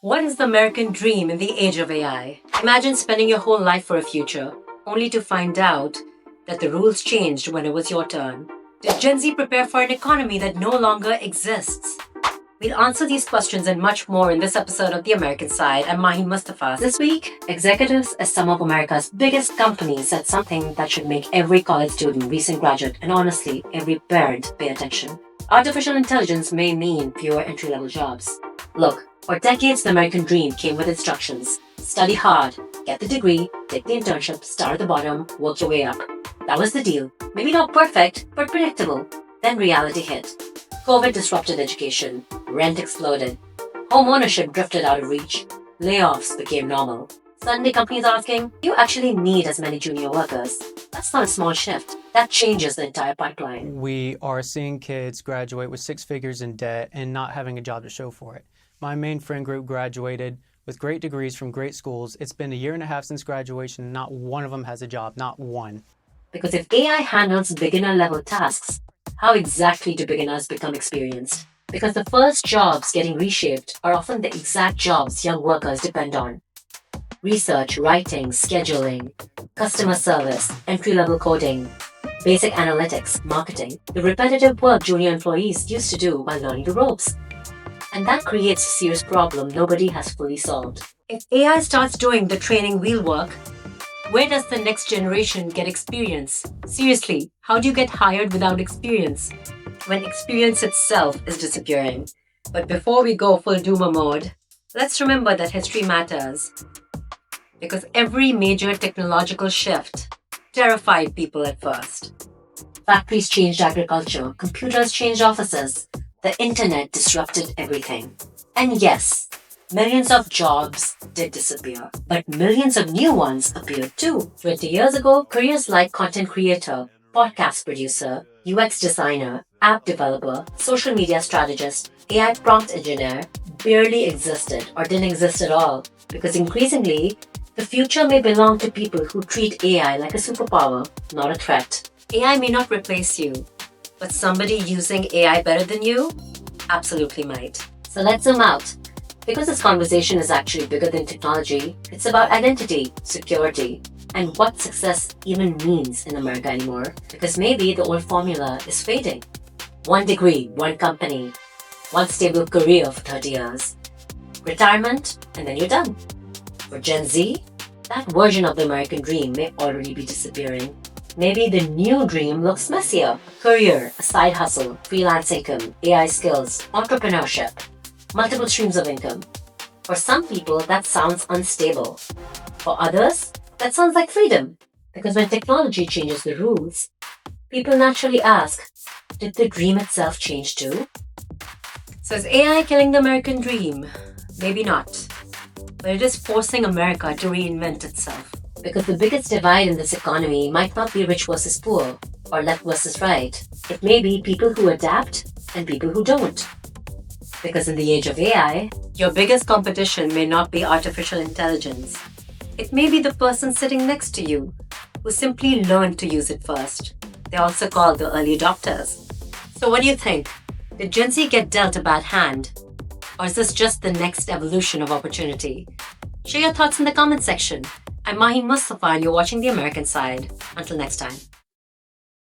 What is the American dream in the age of AI? Imagine spending your whole life for a future, only to find out that the rules changed when it was your turn. Did Gen Z prepare for an economy that no longer exists? We'll answer these questions and much more in this episode of The American Side. I'm Mahi Mustafa. This week, executives at some of America's biggest companies said something that should make every college student, recent graduate, and honestly, every parent pay attention. Artificial intelligence may mean fewer entry-level jobs. Look, for decades, the American dream came with instructions. Study hard, get the degree, take the internship, start at the bottom, work your way up. That was the deal. Maybe not perfect, but predictable. Then reality hit. COVID disrupted education, rent exploded, home ownership drifted out of reach, layoffs became normal. Suddenly companies asking, do you actually need as many junior workers? That's not a small shift. That changes the entire pipeline. We are seeing kids graduate with six figures in debt and not having a job to show for it. My main friend group graduated with great degrees from great schools. It's been a year and a half since graduation, and not one of them has a job, not one. Because if AI handles beginner-level tasks, how exactly do beginners become experienced? Because the first jobs getting reshaped are often the exact jobs young workers depend on. Research, writing, scheduling, customer service, entry-level coding, basic analytics, marketing, the repetitive work junior employees used to do while learning the ropes. And that creates a serious problem nobody has fully solved. If AI starts doing the training wheel work, where does the next generation get experience? Seriously, how do you get hired without experience? When experience itself is disappearing. But before we go full doomer mode, let's remember that history matters. Because every major technological shift terrified people at first. Factories changed agriculture, computers changed offices, the internet disrupted everything. And yes, millions of jobs did disappear, but millions of new ones appeared too. 20 years ago, careers like content creator, podcast producer, UX designer, app developer, social media strategist, AI prompt engineer barely existed or didn't exist at all. Because increasingly, the future may belong to people who treat AI like a superpower, not a threat. AI may not replace you, but somebody using AI better than you absolutely might. So let's zoom out. Because this conversation is actually bigger than technology, it's about identity, security, and what success even means in America anymore. Because maybe the old formula is fading. One degree, one company, one stable career for 30 years. Retirement, and then you're done. For Gen Z, that version of the American dream may already be disappearing. Maybe the new dream looks messier. Career, a side hustle, freelance income, AI skills, entrepreneurship, multiple streams of income. For some people, that sounds unstable. For others, that sounds like freedom. Because when technology changes the rules, people naturally ask, did the dream itself change too? So is AI killing the American dream? Maybe not. But it is forcing America to reinvent itself. Because the biggest divide in this economy might not be rich versus poor, or left versus right. It may be people who adapt and people who don't. Because in the age of AI, your biggest competition may not be artificial intelligence. It may be the person sitting next to you who simply learned to use it first. They're also called the early adopters. So what do you think? Did Gen Z get dealt a bad hand? Or is this just the next evolution of opportunity? Share your thoughts in the comment section. I'm Mahi Mustafa and you're watching The American Side. Until next time.